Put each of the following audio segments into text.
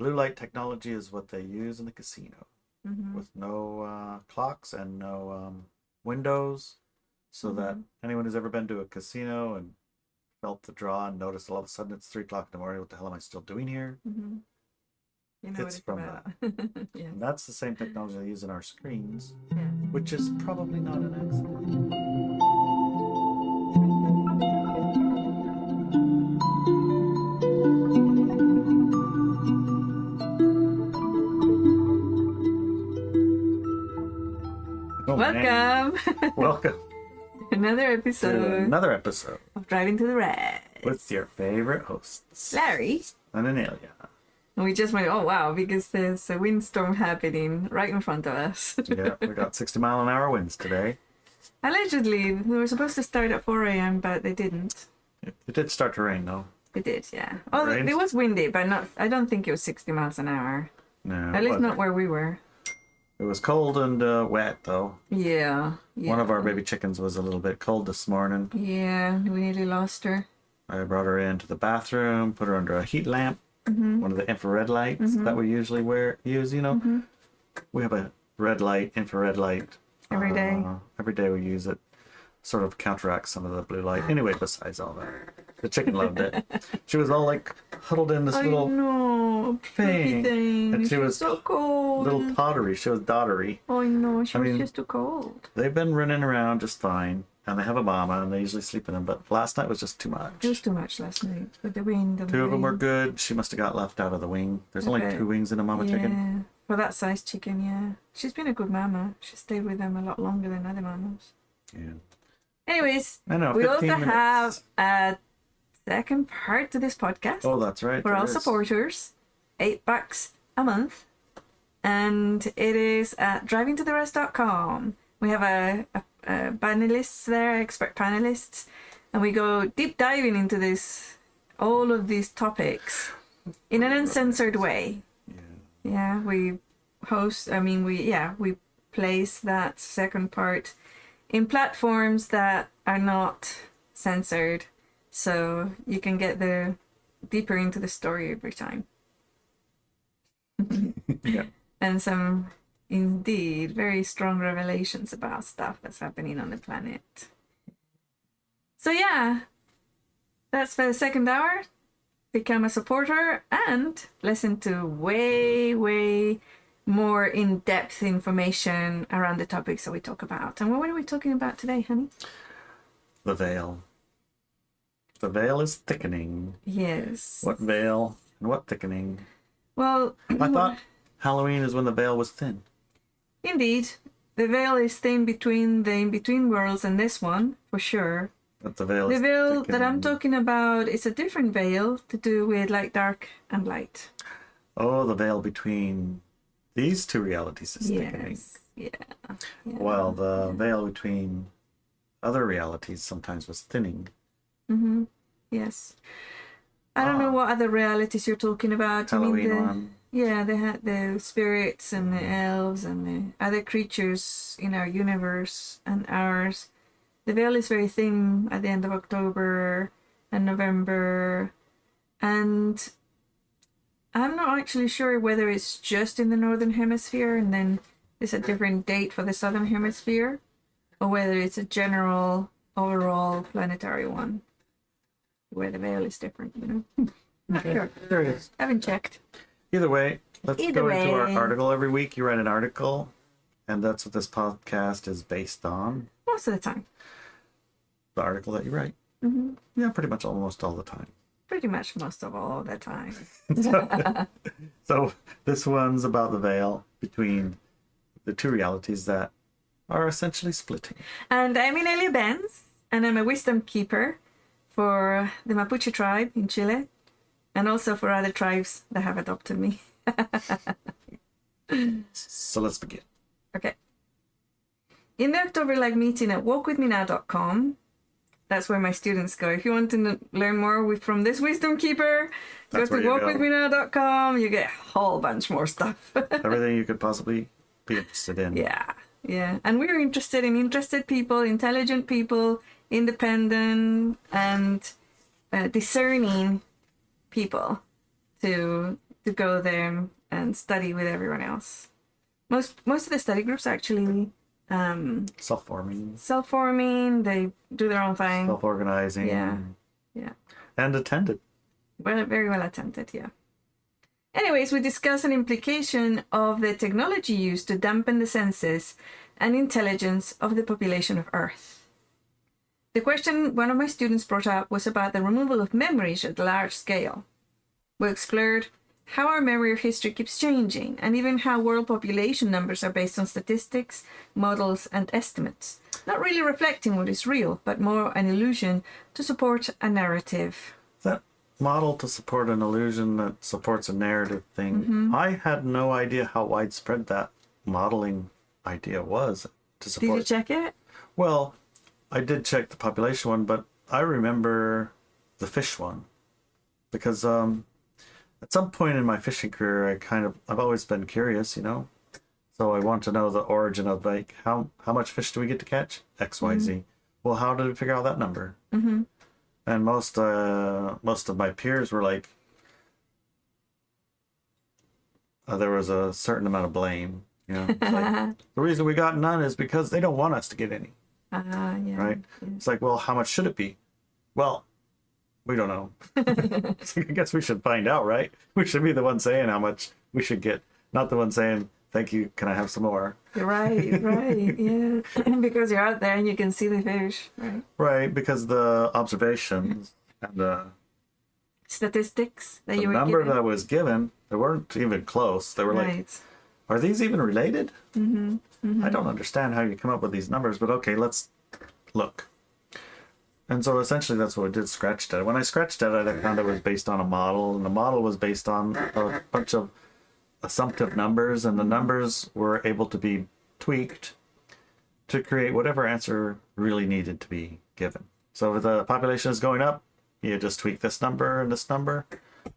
blue light technology is what they use in the casino Mm-hmm. with no clocks and no windows, so that anyone who's ever been to a casino and felt the draw and noticed all of a sudden it's 3 o'clock in the morning, what the hell am I still doing here? Mm-hmm. You know what It's it's from about. that. Yeah. And that's the same technology they use in our screens, Yeah. which is probably not an accident. Oh man. Welcome. Welcome Another to episode another episode of Driving to the Red. with your favorite hosts, Larry. and Inelia. And we just went, oh wow, because there's a windstorm happening right in front of us. Yeah, we got 60-mile-an-hour winds today. Allegedly, they were supposed to start at 4 a.m., but they didn't. It did start to rain though. They did, yeah. Oh, Rained? it was windy, but not. I don't think it was 60 miles an hour. No, At it least not wasn't. where we were. It was cold and wet though. Yeah. One of our baby chickens was a little bit cold this morning. Yeah, we nearly lost her. I brought her into the bathroom, put her under a heat lamp, one of the infrared lights that we usually use. We have a red light, infrared light. Every day. Every day we use it. Sort of counteracts some of the blue light. Anyway, besides all that, the chicken loved it. She was all like huddled in this I little know, thing. thing. And she She's was so cold. little tottery. She was dottery. Oh no, she I was mean, just too cold. They've been running around just fine, and they have a mama, and they usually sleep in them. But last night was just too much. It was too much last night with the wind. And Two the of them were rain. good. She must have got left out of the wing. There's only Okay. 2 wings in a mama Yeah, chicken. for that size chicken, yeah. She's been a good mama. She stayed with them a lot longer than other mamas. Yeah. Anyways, I know. we 15 also minutes. have a second part to this podcast Oh, that's right. for there all is. supporters. $8 a month. And it is at drivingtotherest.com. We have a panelists there, expert panelists, and we go deep diving into all of these topics in an uncensored way. Yeah, we place that second part in platforms that are not censored, so you can get deeper into the story every time. Yeah. And some indeed very strong revelations about stuff that's happening on the planet. So yeah, that's for the second hour. Become a supporter and listen to way, way more in-depth information around the topics that we talk about. And what are we talking about today, honey? The veil. The veil is thickening. Yes. What veil and what thickening? Well, I thought Halloween is when the veil was thin. indeed, the veil is thin between the in-between worlds and this one, for sure. But the veil The is veil that I'm thickening. talking about is a different veil to do with like dark and light. Oh, the veil between these two realities is thickening. Yes. Yeah. While the veil between other realities sometimes was thinning. Mm-hmm. Yes. I don't know what other realities you're talking about. Halloween one. Yeah, they had the spirits and the elves and the other creatures in our universe and ours. The veil is very thin at the end of October and November. And I'm not actually sure whether it's just in the Northern Hemisphere and then there's a different date for the Southern Hemisphere, or whether it's a general, overall planetary one where the veil is different, Not sure. There it is. Haven't checked. Either way, let's Either go into our way. article every week. You write an article, and that's what this podcast is based on. Most of the time. The article that you write. Mm-hmm. Yeah, pretty much almost all the time. Pretty much most of all the time. So this one's about the veil between the two realities that are essentially splitting. And I'm Inelia Benz, and I'm a wisdom keeper for the Mapuche tribe in Chile, and also for other tribes that have adopted me. So let's begin. Okay. In the October Live meeting at walkwithmenow.com, that's where my students go. If you want to learn more from this wisdom keeper, go That's to where you go. walkwithmenow.com. You get a whole bunch more stuff. Everything you could possibly be interested in. Yeah. And we're interested in interested people, intelligent people, independent and discerning people to to go there and study with everyone else. Most of the study groups are actually Self-forming, self-forming. They do their own thing. self-organizing. Yeah. Yeah. And attended. Well, very well attended, yeah. Anyways, we discuss an implication of the technology used to dampen the senses and intelligence of the population of Earth. The question one of my students brought up was about the removal of memories at a large scale. We explored how our memory of history keeps changing, and even how world population numbers are based on statistics, models, and estimates, not really reflecting what is real, but more an illusion to support a narrative. That model to support an illusion that supports a narrative thing. Mm-hmm. I had no idea how widespread that modeling idea was to support. Did you check it? Well, I did check the population one, but I remember the fish one because at some point in my fishing career, I've always been curious, you know. So I want to know the origin of like how much fish do we get to catch? XYZ. Mm-hmm. Well, how did we figure out that number? Mm-hmm. And most of my peers were like, there was a certain amount of blame. You know, it's like, the reason we got none is because they don't want us to get any. Yeah. Right? Yeah. It's like, well, how much should it be? Well, we don't know. So I guess we should find out, right? We should be the one saying how much we should get, not the one saying, thank you, can I have some more? Right, yeah. Because you're out there and you can see the fish, right? Right, because the observations and the statistics that you were number given. that was given, they weren't even close. They were like, are these even related? Mm-hmm. Mm-hmm. I don't understand how you come up with these numbers, but okay, let's look. And so essentially that's what I did, scratched at it. When I scratched at it, I found it was based on a model, and the model was based on a bunch of assumptive numbers, and the numbers were able to be tweaked to create whatever answer really needed to be given. So if the population is going up, you just tweak this number,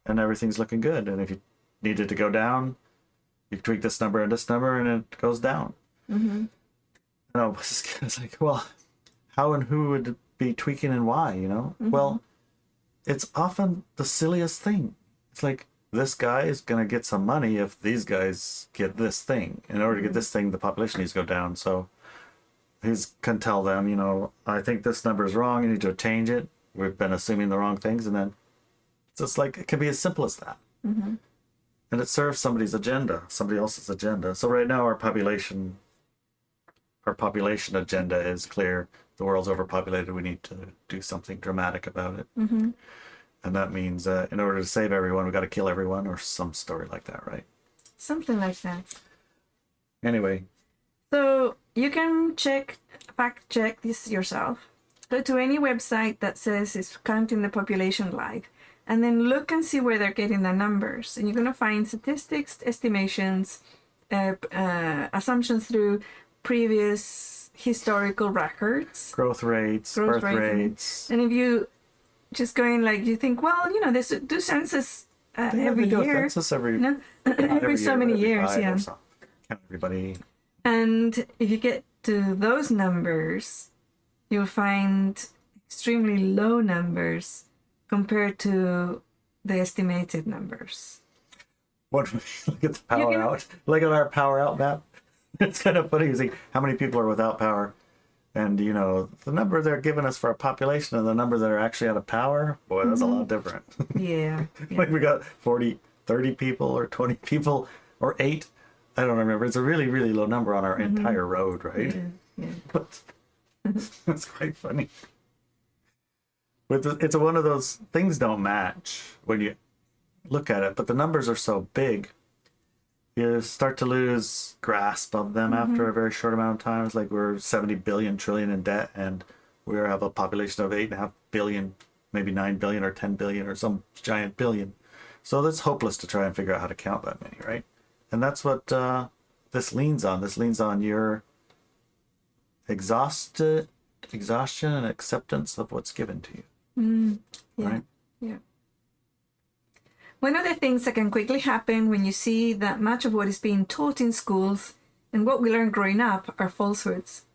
and everything's looking good. And if you needed to go down, you tweak this number, and it goes down. Mm-hmm. And I was like, well, how and who would be tweaking and why, you know? Mm-hmm. Well, it's often the silliest thing. It's like, this guy is going to get some money if these guys get this thing. In order to get this thing, the population needs to go down. So he can tell them, you know, I think this number is wrong. You need to change it. We've been assuming the wrong things. And then it's just like, it can be as simple as that. Mm-hmm. And it serves somebody's agenda, somebody else's agenda. So right now our population agenda is clear. The world's overpopulated. We need to do something dramatic about it. Mm-hmm. And that means in order to save everyone, we got to kill everyone, or some story like that, right? Something like that. Anyway. So you can fact check this yourself. Go to any website that says it's counting the population live, and then look and see where they're getting the numbers. And you're going to find statistics, estimations, assumptions through previous historical records. Growth rates, birth rates. And if you just going like, you think, well, you know, they do census every year. year. Census every so many years, yeah. Count everybody. And if you get to those numbers, you'll find extremely low numbers compared to the estimated numbers. Look at the power out. Look at our power out map. It's kind of funny to see how many people are without power. And, you know, the number they're giving us for our population and the number that are actually out of power, boy, that's a lot different. Yeah. Like we got 40, 30 people or 20 people or 8. I don't remember. It's a really, really low number on our entire road, right? Yeah. But it's quite funny. But it's one of those things don't match when you look at it, but the numbers are so big. You start to lose grasp of them after a very short amount of time. It's like we're 70 billion trillion in debt, and we have a population of 8.5 billion, maybe 9 billion or 10 billion or some giant billion. So that's hopeless to try and figure out how to count that many, right? And that's what this leans on. This leans on your exhaustion and acceptance of what's given to you. Yeah. Right? Yeah. One of the things that can quickly happen when you see that much of what is being taught in schools and what we learn growing up are falsehoods,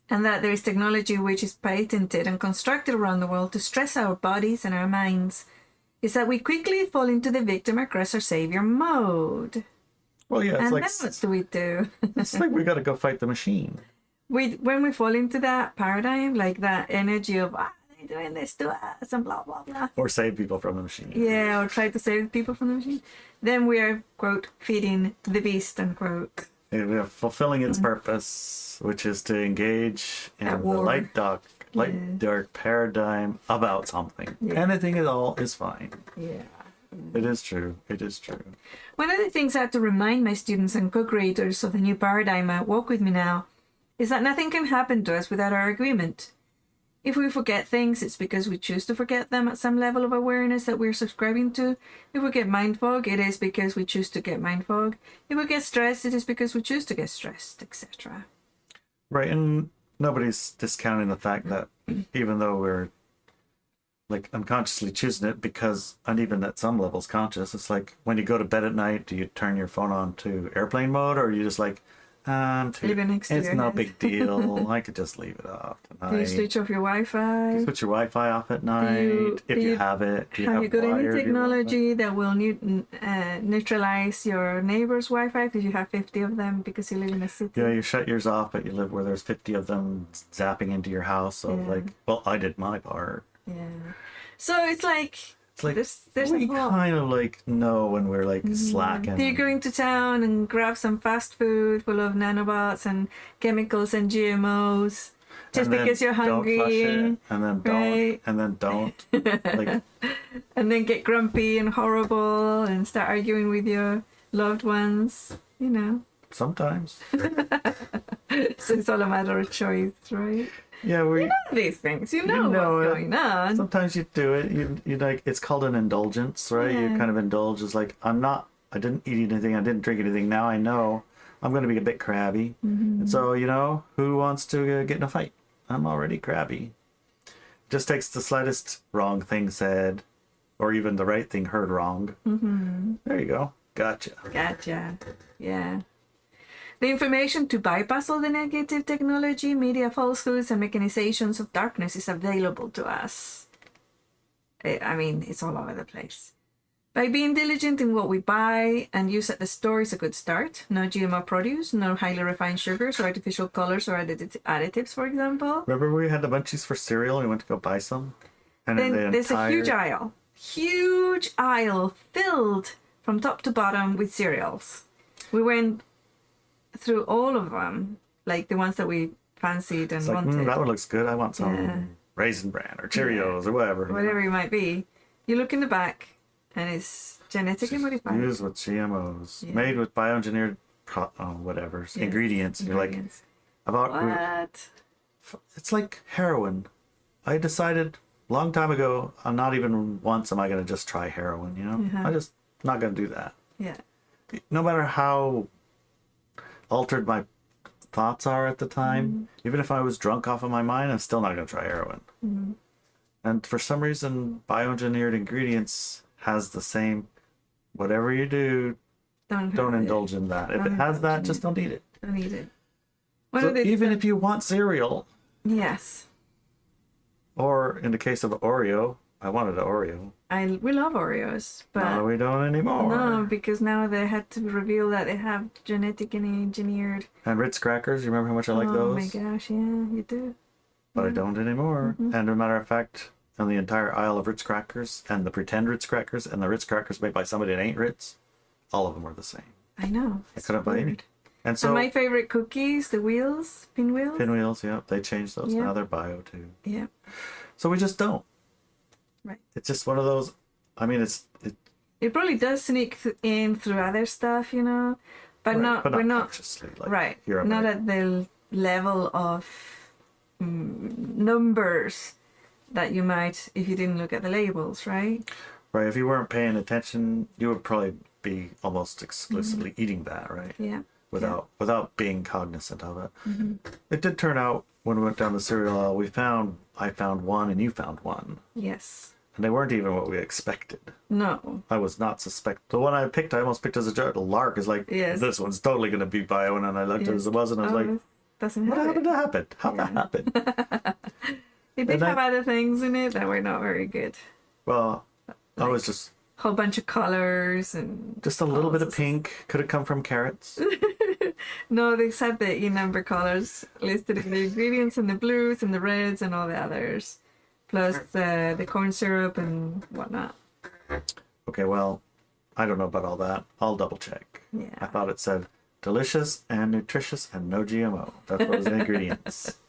and that there is technology which is patented and constructed around the world to stress our bodies and our minds, is that we quickly fall into the victim, aggressor, savior mode. Well, yeah, it's And like then what do we do? it's like we got to go fight the machine. When we fall into that paradigm, like that energy of they're doing this to us and blah blah blah, Or save people from the machine. yeah, or try to save people from the machine, then we are, quote, feeding the beast, unquote. And we are fulfilling its purpose, which is to engage in At the war. light dark paradigm about something. Yeah. Anything at all is fine. Yeah. It is true. It is true. One of the things I have to remind my students and co-creators of the new paradigm at Walk With Me Now is that nothing can happen to us without our agreement. If we forget things, it's because we choose to forget them at some level of awareness that we're subscribing to. If we get mind fog, it is because we choose to get mind fog. If we get stressed, it is because we choose to get stressed, etc. Right, and nobody's discounting the fact that even though we're like unconsciously choosing it, because, and even at some levels conscious, it's like when you go to bed at night, do you turn your phone on to airplane mode, or are you just like, Leave it next to it's your no head. big deal, I could just leave it off tonight. Do you switch off your Wi-Fi? Switch your Wi-Fi off at night, if you have it. Do you Have you got any wired technology that will neutralize your neighbor's Wi-Fi because you have 50 of them because you live in a city? Yeah, you shut yours off, but you live where there's 50 of them zapping into your house. So, Yeah. like, well, I did my part. Yeah. So it's like there's we a whole... kind of like know when we're like slacking. Do you go into town and grab some fast food full of nanobots and chemicals and GMOs just And then because you're hungry? don't flush it, and then don't, right? and then don't. Like, And then get grumpy and horrible and start arguing with your loved ones, you know. sometimes. So it's all a matter of choice, right? Yeah, we. You know these things. You know, know what's it. going on. Sometimes you do it. You like, it's called an indulgence, right? You Yeah. kind of indulge as like, I didn't eat anything, I didn't drink anything. Now I know I'm going to be a bit crabby. And so, who wants to get in a fight? I'm already crabby. Just takes the slightest wrong thing said, or even the right thing heard wrong. There you go. Gotcha. Gotcha. Yeah. The information to bypass all the negative technology, media falsehoods, and mechanizations of darkness is available to us. I mean, it's all over the place. By being diligent in what we buy and use at the store is a good start. No GMO produce, no highly refined sugars or artificial colors or additives, for example. Remember we had the munchies for cereal and we went to go buy some? And Then there's a huge aisle filled from top to bottom with cereals. We went through all of them, like the ones that we fancied and It's like, wanted. that one looks good. I want some Yeah. Raisin Bran or Cheerios or whatever. Whatever it might be. You look in the back and it's genetically modified. Used with GMOs, Yeah. made with bioengineered ingredients. And you're like, Ingredients. about What? it's like heroin. I decided a long time ago, not even once am I going to just try heroin, Uh-huh. I'm just not going to do that. Yeah. No matter how altered my thoughts are at the time, even if I was drunk off of my mind, I'm still not going to try heroin. And for some reason, bioengineered ingredients has the same, whatever you do, don't have it. indulge in that. If Don't it has indulge that, in just don't eat it. Don't eat it. One So of the even if you want cereal, yes, or in the case of Oreo, I wanted an Oreo. we love Oreos, but No, we don't anymore. no, because now they had to reveal that they have genetically engineered. And Ritz crackers, you remember how much I like Oh those? my gosh, yeah, you do. But I don't anymore. And as a matter of fact, on the entire aisle of Ritz crackers, and the pretend Ritz crackers, and the Ritz crackers made by somebody that ain't Ritz, all of them were the same. I know. I couldn't buy any. And so And my favorite cookies, the wheels, pinwheels. pinwheels, yeah, they changed those. Yeah. Now they're bio too. Yeah, So we just don't. right. It's just one of those. I mean, It probably does sneak in through other stuff, but right, we're not consciously. Like, right. You're Not right. at the level of numbers that you might if you didn't look at the labels, right? Right. If you weren't paying attention, you would probably be almost exclusively eating that, right? Yeah. Without being cognizant of it. It did turn out when we went down the cereal aisle, I found one and you found one. Yes. And they weren't even what we expected. No. I was not the one I picked, I almost picked as a joke. Lark is like, Yes. this one's totally going to be bio. And then I looked at it as it was and I was like, it doesn't what have happened it. to happen? How'd that happen? It did and have other things in it that were not very good. Well, I was just whole bunch of colors and just a little bit of pink. Could have come from carrots. No, they said the E-number colors listed in the ingredients and the blues and the reds and all the others, plus the corn syrup and whatnot. Okay, well, I don't know about all that. I'll double check. Yeah. I thought it said delicious and nutritious and no GMO. That's what was the ingredients.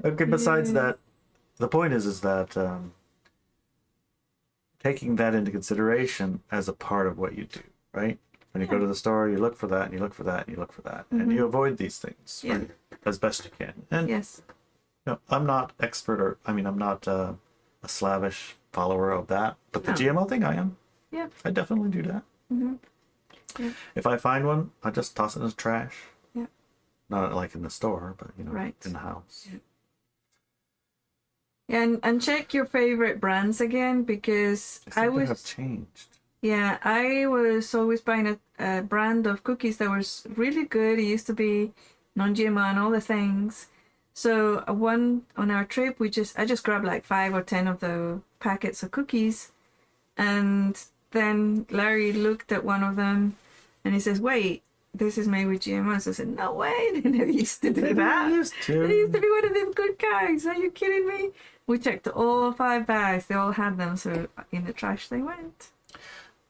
Okay, besides that, the point is that taking that into consideration as a part of what you do, right? When you go to the store, you look for that, and you look for that, and you look for that, and you avoid these things right, as best you can. And yes, you know, I'm not expert, or I mean, I'm not a slavish follower of that, but the GMO thing, I am. Yeah, I definitely do that. Yeah. If I find one, I just toss it in the trash. Yeah, not like in the store, but you know, in the house. Yeah, and check your favorite brands again, because I was have changed. Yeah, I was always buying a brand of cookies that was really good. It used to be non-GMO and all the things. So one on our trip, I just grabbed like 5 or 10 of the packets of cookies, and then Larry looked at one of them, and he says, "Wait, this is made with GMOs." I said, "No way, they never used to do that. They used to be one of them good guys. Are you kidding me?" We checked all 5 bags. They all had them, so in the trash they went.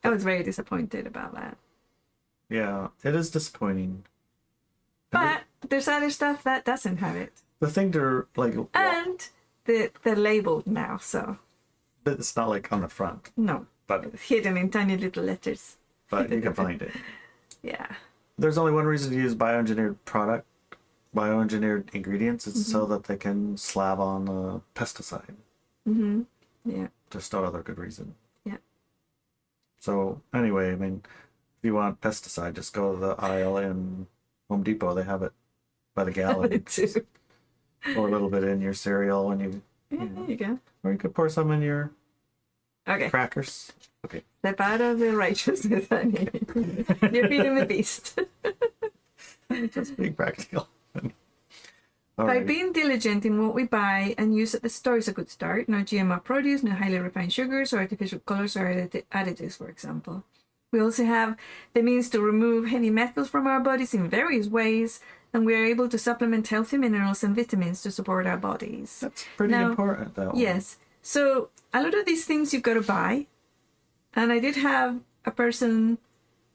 I was very disappointed about that. Yeah, it is disappointing. But there's other stuff that doesn't have it. The thing to like, and they're labeled now, so it's not like on the front. No, but it's hidden in tiny little letters. But you can find it. Yeah. There's only one reason to use bioengineered ingredients is so that they can slab on a pesticide. Yeah. There's no other good reason. Yeah. So anyway, I mean, if you want pesticide, just go to the aisle in Home Depot. They have it by the gallon. Or a little bit in your cereal when you. Yeah, there you go. Or you could pour some in your crackers. Okay. Step out of the righteousness, honey. You're feeding the beast. Just being practical. By being diligent in what we buy and use at the store is a good start. No GMO produce, no highly refined sugars or artificial colors or additives, for example. We also have the means to remove heavy metals from our bodies in various ways, and we are able to supplement healthy minerals and vitamins to support our bodies. That's pretty important, though. Yes. So a lot of these things you've got to buy. And I did have a person,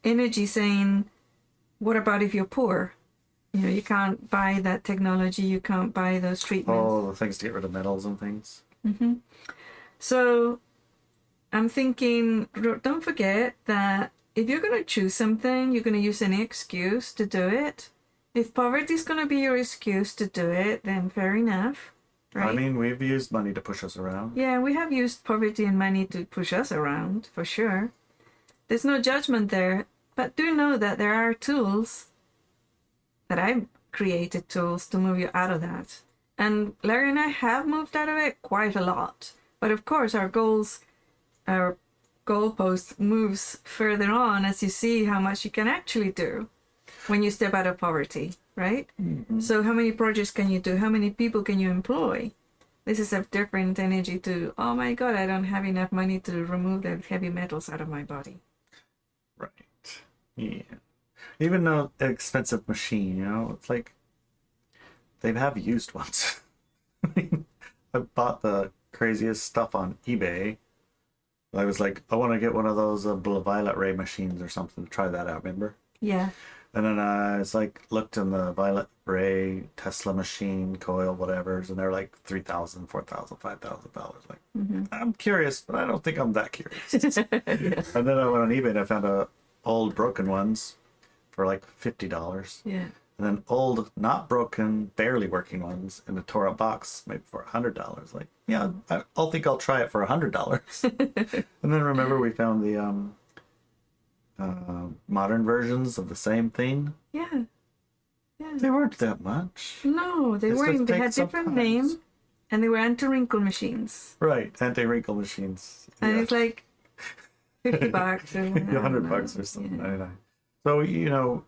Energy, saying, what about if you're poor? You know, you can't buy that technology. You can't buy those treatments. Oh, the things to get rid of metals and things. So I'm thinking, don't forget that if you're going to choose something, you're going to use any excuse to do it. If poverty is going to be your excuse to do it, then fair enough. Right? I mean, we've used money to push us around. Yeah, we have used poverty and money to push us around, for sure. There's no judgment there, but do know that there are tools, that I've created tools to move you out of that. And Larry and I have moved out of it quite a lot. But of course, our goalpost moves further on as you see how much you can actually do when you step out of poverty, right? So how many projects can you do? How many people can you employ? This is a different energy to, oh my God, I don't have enough money to remove the heavy metals out of my body. Right. Yeah. Even though an expensive machine, you know, it's like they have used ones. I mean, I bought the craziest stuff on eBay. I was like, I want to get one of those violet ray machines or something to try that out, remember? Yeah. And then I was like, looked in the violet ray Tesla machine, coil, whatever's, and they're like $3,000, $4,000, $5,000. Like, I'm curious, but I don't think I'm that curious. And then I went on eBay and I found old broken ones for like $50. Yeah. And then old, not broken, barely working ones in a tore up box, maybe for $100. Like, yeah, I'll think I'll try it for $100. And then remember we found the modern versions of the same thing. Yeah. Yeah. They weren't that much. No, they weren't. They had different names, and they were anti-wrinkle machines. Right, anti-wrinkle machines. And it's like $50 or $100 or something. Yeah. So, you know,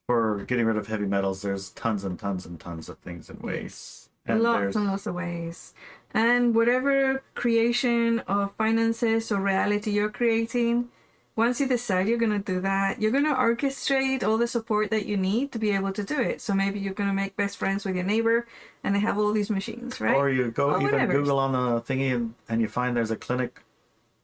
for getting rid of heavy metals, there's tons and tons and tons of things and ways. And Lots and lots of ways. And whatever creation of finances or reality you're creating, once you decide you're going to do that, you're going to orchestrate all the support that you need to be able to do it. So maybe you're going to make best friends with your neighbor and they have all these machines, right? Or you go Or even whatever. Google on the thingy and you find there's a clinic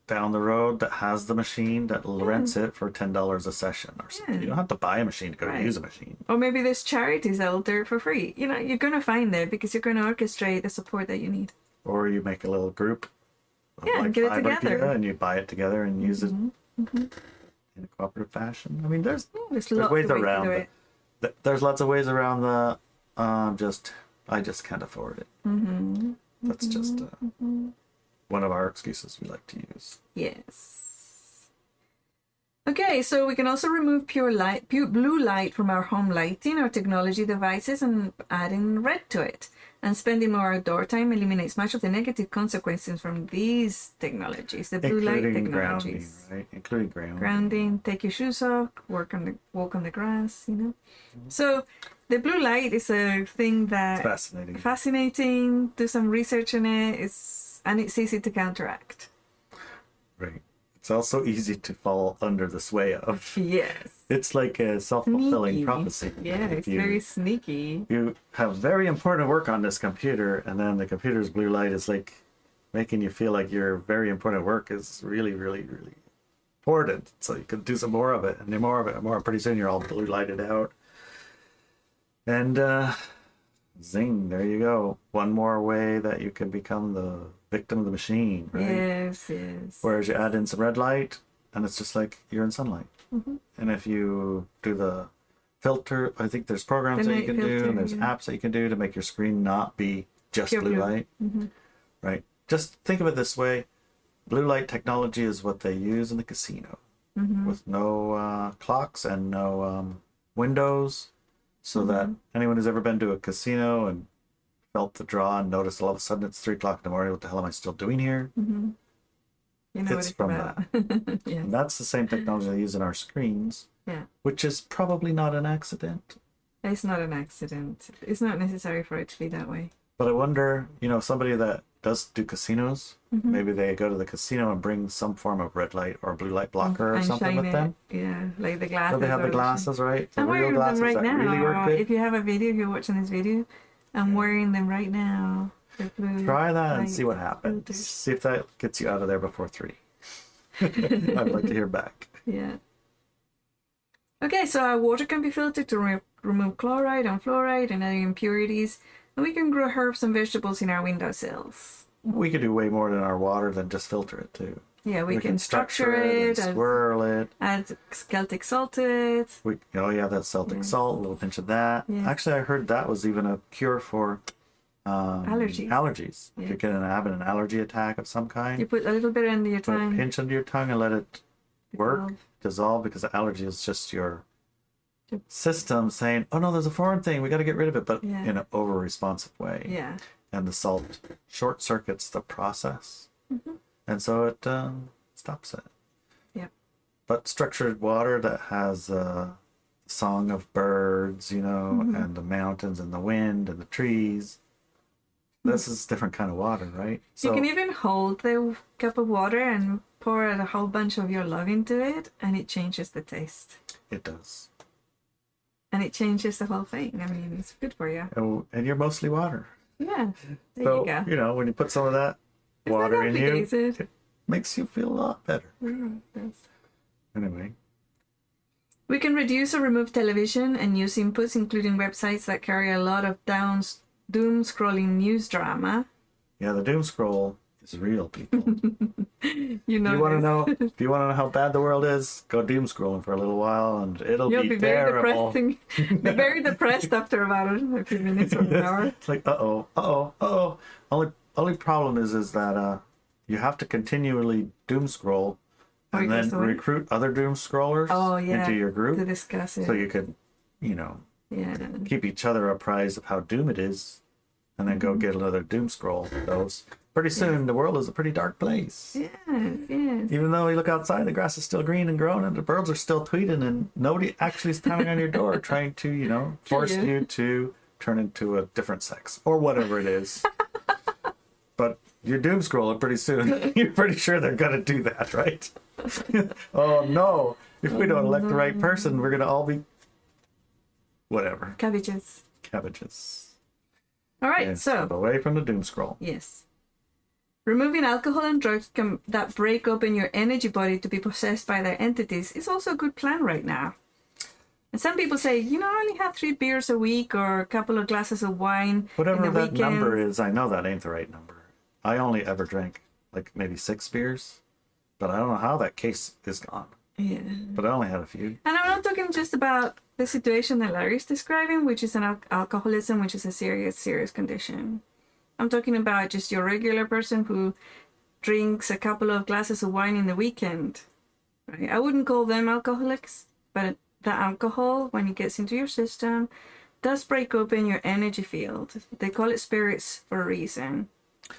down the road that has the machine that rents it for $10 a session or something. Yeah. You don't have to buy a machine to go Right. use a machine. Or maybe there's charities out there for free. You know, you're going to find it because you're going to orchestrate the support that you need. Or you make a little group of Yeah, like get it 5 of together. you and you buy it together and use it in a cooperative fashion. I mean, there's There's ways lots of ways to around do it. it. There's lots of ways around the I just can't afford it. That's just one of our excuses we like to use. Yes. Okay, so we can also remove pure blue light from our home lighting or technology devices and adding red to it. And spending more outdoor time eliminates much of the negative consequences from these technologies, the blue light Including technologies. grounding, right? Including grounding. Grounding, take your shoes off, walk on the grass, you know. So the blue light is a thing that Fascinating. fascinating. Do some research on it. And it's easy to counteract. Right. It's also easy to fall under the sway of. Yes. It's like a self-fulfilling Sneaky. prophecy. Yeah, If it's very sneaky. you have very important work on this computer, and then the computer's blue light is like making you feel like your very important work is really, really, really important. So you can do some more of it, and more of it, and more. Pretty soon you're all blue lighted out. And zing, there you go. One more way that you can become the victim of the machine, right? Yes, yes. Whereas you add in some red light, and it's just like you're in sunlight. And if you do the filter, I think there's programs The that you night can do, filter, and there's yeah. apps that you can do to make your screen not be just Pure blue blue. light. Right? Just think of it this way. Blue light technology is what they use in the casino. With no clocks and no windows, so that anyone who's ever been to a casino and felt the draw and noticed all of a sudden it's 3 o'clock in the morning, what the hell am I still doing here? You know It's what from about. Yeah. And that's the same technology they use in our screens, Yeah. which is probably not an accident. It's not an accident. It's not necessary for it to be that way. But I wonder, somebody that does do casinos, maybe they go to the casino and bring some form of red light or blue light blocker or And something shine with it. them. Yeah, like the glasses. So they have or the glasses, right? The I'm real wearing them glasses right that now. really work good. If you have a video, if you're watching this video, I'm wearing them right now. The blue Try that and light see what happens. filters. See if that gets you out of there before 3. I'd like to hear back. Yeah. Okay, so our water can be filtered to remove chloride and fluoride and other impurities, and we can grow herbs and vegetables in our windowsills. We could do way more than our water than just filter it too. Yeah, we can structure and it, swirl it. add Celtic salt to it. That Celtic salt, a little pinch of that. Yeah. Actually, I heard that was even a cure for Allergies. Allergies. Yeah. If you're having an allergy attack of some kind, You put a little bit under your put a tongue. pinch under your tongue and let it work, Dissolve. dissolve, because the allergy is just your system saying, "Oh no, there's a foreign thing. We got to get rid of it," but Yeah. in an over-responsive way. Yeah. And the salt short circuits the process, and so it stops it. Yeah. But structured water that has a song of birds, and the mountains and the wind and the trees. This is a different kind of water, right? You can even hold the cup of water and pour a whole bunch of your love into it, and it changes the taste. It does. And it changes the whole thing. I mean, it's good for you. And you're mostly water. Yeah. There So, you go. when you put some of that It's not water in you, obligated. it makes you feel a lot better. Yeah, it does. Anyway, We can reduce or remove television and news inputs, including websites that carry a lot of doom scrolling news drama. yeah, the doom scroll is real, people. You know, If you want to this. know, if you want to know how bad the world is, go doom scrolling for a little while, and it'll You'll be be very terrible. depressing. Be very depressed after about a few minutes or an hour. It's like, uh-oh. Only problem is that you have to continually doom scroll Or and it then goes away. recruit other doom scrollers Oh, yeah. into your group To discuss it. so you could, Yeah. keep each other apprised of how doom it is, and then go get another doom scroll dose. Pretty soon, the world is a pretty dark place. Yes, yes. Even though you look outside, the grass is still green and growing, and the birds are still tweeting, and nobody actually is pounding on your door trying to, force you. you to turn into a different sex or whatever it is. But you're doom scrolling pretty soon. You're pretty sure they're gonna do that, right? Oh no! If we don't elect the right person, we're gonna all be whatever. Cabbages. Cabbages. All right, Yeah, so step away from the doom scroll. yes. Removing alcohol and drugs that break open your energy body to be possessed by their entities is also a good plan right now. And some people say, I only have 3 beers a week or a couple of glasses of wine Whatever in the that weekend. number is, I know that ain't the right number. I only ever drank like maybe 6 beers, but I don't know how that case is gone. Yeah. But I only had a few. And I'm not talking just about the situation that Larry's describing, which is an alcoholism, which is a serious, serious condition. I'm talking about just your regular person who drinks a couple of glasses of wine in the weekend. Right? I wouldn't call them alcoholics, but the alcohol, when it gets into your system, does break open your energy field. They call it spirits for a reason,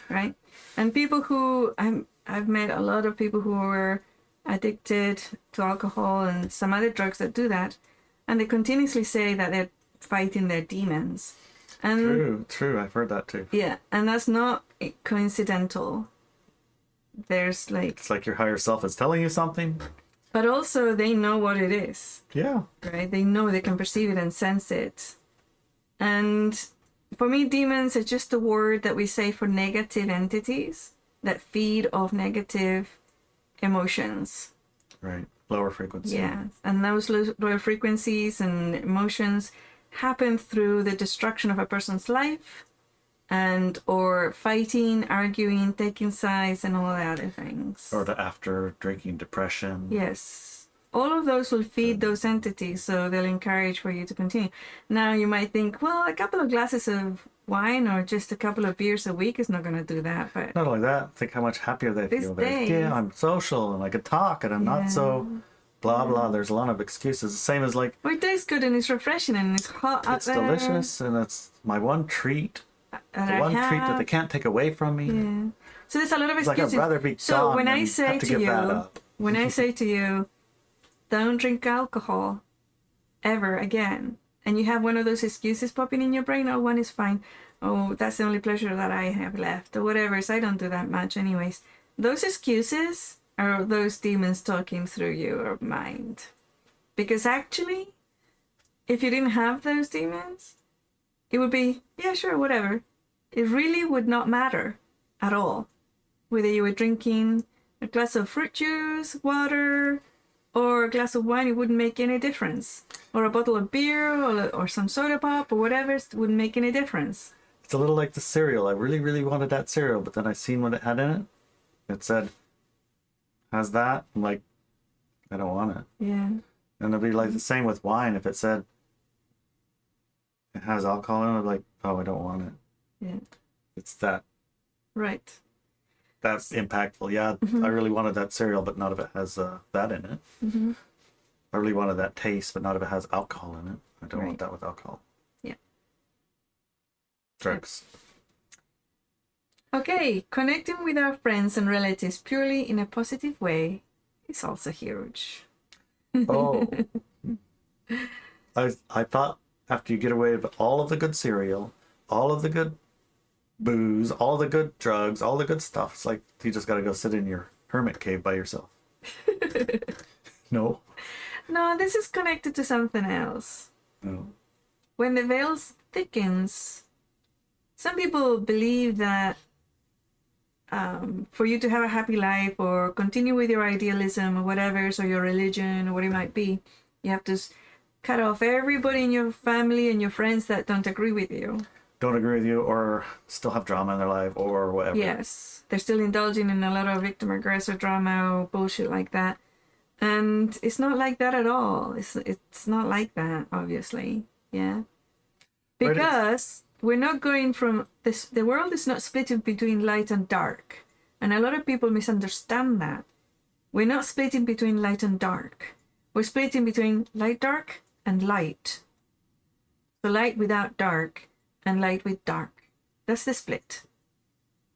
right? And people who, I've met a lot of people who are addicted to alcohol and some other drugs that do that, and they continuously say that they're fighting their demons. And True. I've heard that too. yeah, and that's not coincidental. There's It's like your higher self is telling you something. but also they know what it is, Yeah. right? They know, they can perceive it and sense it. And for me, demons are just a word that we say for negative entities that feed off negative emotions. Right. Lower frequency. Yeah, and those lower frequencies and emotions happen through the destruction of a person's life and or fighting, arguing, taking sides, and all the other things. Or the after drinking depression. Yes. All of those will feed those entities, so they'll encourage for you to continue. Now, you might think, well, a couple of glasses of wine or just a couple of beers a week is not going to do that, but Not only that, think how much happier they This feel. day- Yeah, I'm social and I can talk and I'm not so blah blah. There's a lot of excuses. The same as like, well, it tastes good and it's refreshing and it's hot out it's there. delicious and it's my one treat. And The I one treat that have- they can't take away from me. Yeah. So there's a lot of It's like excuses. I'd rather be So gone when I than say have to to give you, that up. when I say to you, don't drink alcohol ever again, and you have one of those excuses popping in your brain, oh, one is fine. Oh, that's the only pleasure that I have left, or whatever. So I don't do that much anyways. Those excuses are those demons talking through your mind. Because actually, if you didn't have those demons, it would be, yeah, sure, whatever. It really would not matter at all. Whether you were drinking a glass of fruit juice, water, or a glass of wine, it wouldn't make any difference. Or a bottle of beer, or some soda pop, or whatever, it wouldn't make any difference. It's a little like the cereal. I really, really wanted that cereal, but then I seen what it had in it. It said, has that? I'm like, I don't want it. Yeah. And it'll be like the same with wine. If it said it has alcohol in it, I'm like, oh, I don't want it. Yeah. It's that. Right. That's impactful. Yeah, I really wanted that cereal, but not if it has that in it. Mm-hmm. I really wanted that taste, but not if it has alcohol in it. I don't Right. want that with alcohol. Yeah. Drugs. Okay, connecting with our friends and relatives purely in a positive way is also huge. Oh. I thought after you get away with all of the good cereal, all of the good booze, all the good drugs, all the good stuff, it's like you just got to go sit in your hermit cave by yourself. No? No, this is connected to something else. No. When the veil thickens, some people believe that for you to have a happy life or continue with your idealism or whatever, so your religion or what it might be, you have to cut off everybody in your family and your friends that don't agree with you. Don't agree with you or still have drama in their life or whatever. Yes, they're still indulging in a lot of victim-aggressor drama or bullshit like that. And it's not like that at all. It's not like that, obviously. Yeah. Because we're not going from this, the world is not splitting between light and dark. And a lot of people misunderstand that. We're not splitting between light and dark. We're splitting between light, dark, and light. So light without dark and light with dark. That's the split.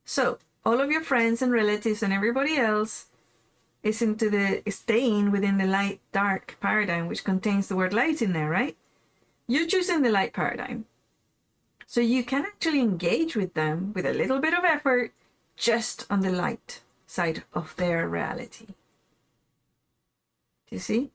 So all of your friends and relatives and everybody else is staying within the light dark paradigm, which contains the word light in there, right? You're choosing the light paradigm. So you can actually engage with them with a little bit of effort just on the light side of their reality. Do you see?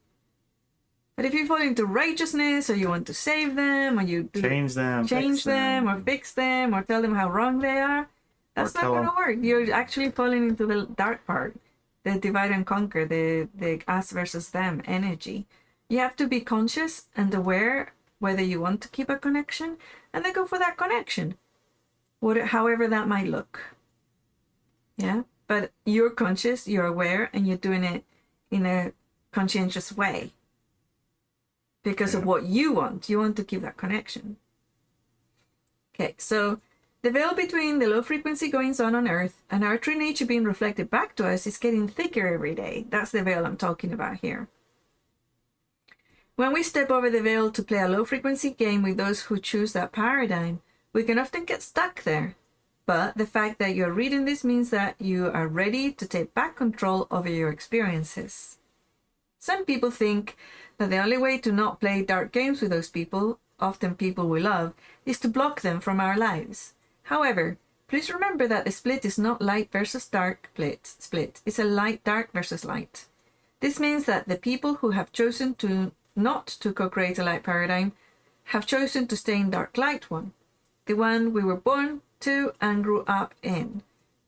But if you fall into righteousness, or you want to save them, or you change them, or fix them, or tell them how wrong they are, that's not going to work. You're actually falling into the dark part, the divide and conquer, the us versus them energy. You have to be conscious and aware whether you want to keep a connection, and then go for that connection, however that might look. Yeah, but you're conscious, you're aware, and you're doing it in a conscientious way. Because of what you want. You want to keep that connection. Okay, so the veil between the low frequency goings on Earth and our true nature being reflected back to us is getting thicker every day. That's the veil I'm talking about here. When we step over the veil to play a low frequency game with those who choose that paradigm, we can often get stuck there. But the fact that you're reading this means that you are ready to take back control over your experiences. Some people think that the only way to not play dark games with those people, often people we love, is to block them from our lives. However, please remember that the split is not light versus dark split. It's a light-dark versus light. This means that the people who have chosen to not to co-create a light paradigm have chosen to stay in dark-light one, the one we were born to and grew up in.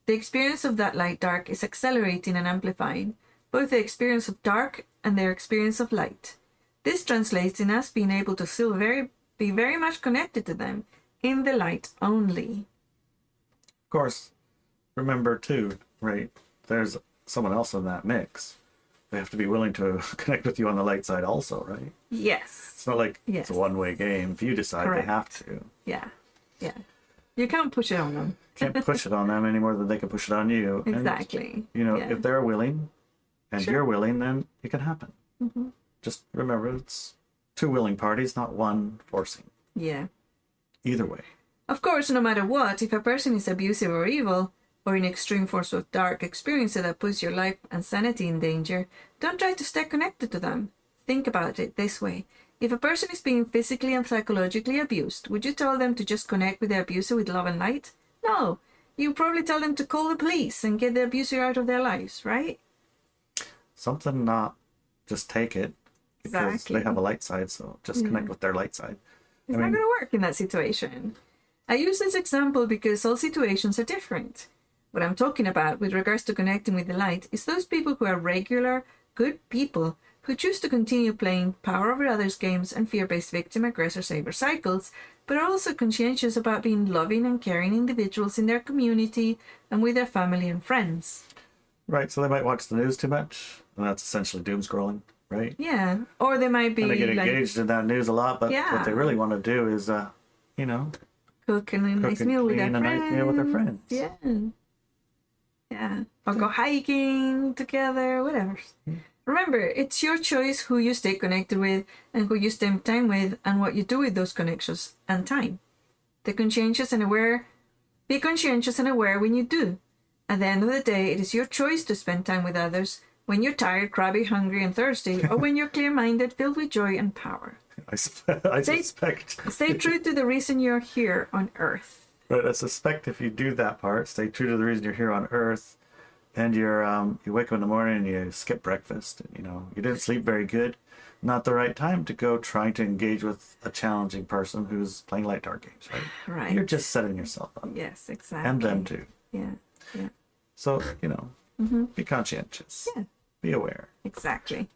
The experience of that light-dark is accelerating and amplifying both the experience of dark and their experience of light. This translates in us being able to still be very much connected to them in the light only. Of course, remember too, right? There's someone else in that mix. They have to be willing to connect with you on the light side also, right? Yes. It's not like it's a one-way game. If you decide, Correct. They have to. Yeah. You can't push it on them. Can't push it on them any more than they can push it on you. Exactly. And, if they're willing and you're willing, then it can happen. Mm-hmm. Just remember, it's two willing parties, not one forcing. Yeah. Either way. Of course, no matter what, if a person is abusive or evil, or in extreme force of dark experience that puts your life and sanity in danger, don't try to stay connected to them. Think about it this way. If a person is being physically and psychologically abused, would you tell them to just connect with the abuser with love and light? No. You probably tell them to call the police and get the abuser out of their lives, right? Something not just take it. Because Exactly. they have a light side, so just connect with their light side. It's not going to work in that situation. I use this example because all situations are different. What I'm talking about with regards to connecting with the light is those people who are regular, good people who choose to continue playing power over others games and fear-based victim, aggressor, saver cycles, but are also conscientious about being loving and caring individuals in their community and with their family and friends. Right, so they might watch the news too much, and that's essentially doom scrolling. Right? Yeah, or they might be and they get engaged in that news a lot, but what they really want to do is, cooking a nice meal with their friends. Nice meal with their friends. Yeah, or go hiking together, whatever. Remember, it's your choice who you stay connected with and who you spend time with, and what you do with those connections and time. Be conscientious and aware when you do. At the end of the day, it is your choice to spend time with others. When you're tired, crabby, hungry, and thirsty, or when you're clear-minded, filled with joy and power. I suspect. Stay true to the reason you're here on Earth. Right, I suspect if you do that part, stay true to the reason you're here on Earth, and you wake up in the morning and you skip breakfast, and you didn't sleep very good, not the right time to go trying to engage with a challenging person who's playing light dark games, right? Right. You're just setting yourself up. Yes, exactly. And them too. Yeah. So, be conscientious. Yeah. Be aware. Exactly.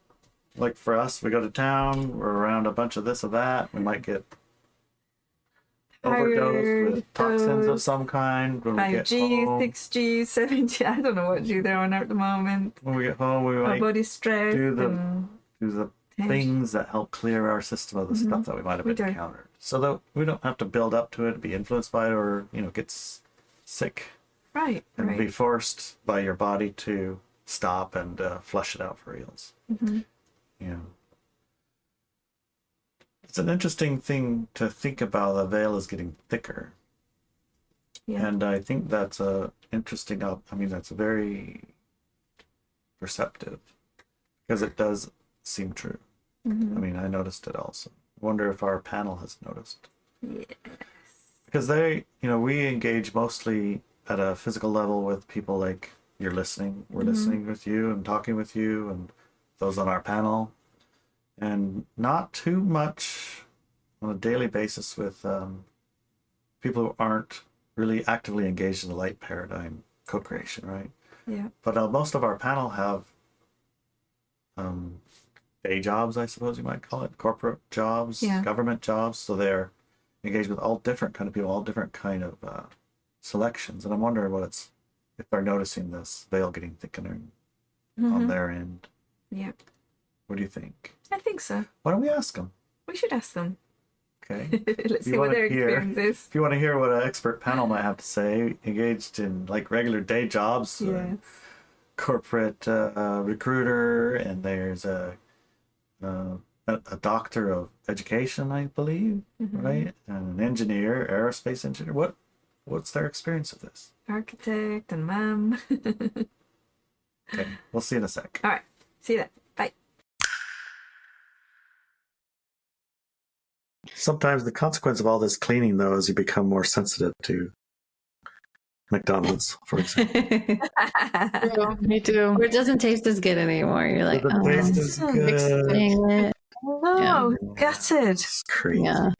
Like for us, we go to town, we're around a bunch of this or that, we might get overdosed with toxins of some kind. When 5G, we get home, 6G, 7G, I don't know what G they're on at the moment. when we get home, we Our might body's stressed. do the things that help clear our system of the stuff that we might have encountered. So that we don't have to build up to it, be influenced by it, or, get sick. Right. And be forced by your body to stop and flush it out for reals. Mm-hmm. It's an interesting thing to think about. The veil is getting thicker. Yeah. And I think that's interesting. That's very perceptive because it does seem true. Mm-hmm. I noticed it also. I wonder if our panel has noticed. Yes. because we engage mostly at a physical level with people like you're listening. We're listening with you and talking with you and those on our panel, and not too much on a daily basis with people who aren't really actively engaged in the light paradigm co-creation, right? Yeah. But most of our panel have day jobs, I suppose you might call it, corporate jobs, government jobs. So they're engaged with all different kind of people, all different kind of selections. And I'm wondering if they're noticing this veil getting thickener on their end. Yeah. What do you think? I think so. Why don't we ask them? We should ask them. Okay. Let's see what their experience is. If you want to hear what an expert panel might have to say, engaged in like regular day jobs, corporate recruiter, and there's a doctor of education, I believe, right? And an engineer, aerospace engineer. What's their experience of this? Architect and mom. Okay, we'll see in a sec. All right. See you then. Bye. Sometimes the consequence of all this cleaning, though, is you become more sensitive to McDonald's, for example. Me too. Or it doesn't taste as good anymore. You're like, It doesn't taste as good. Oh, gutted. It's crazy. Yeah.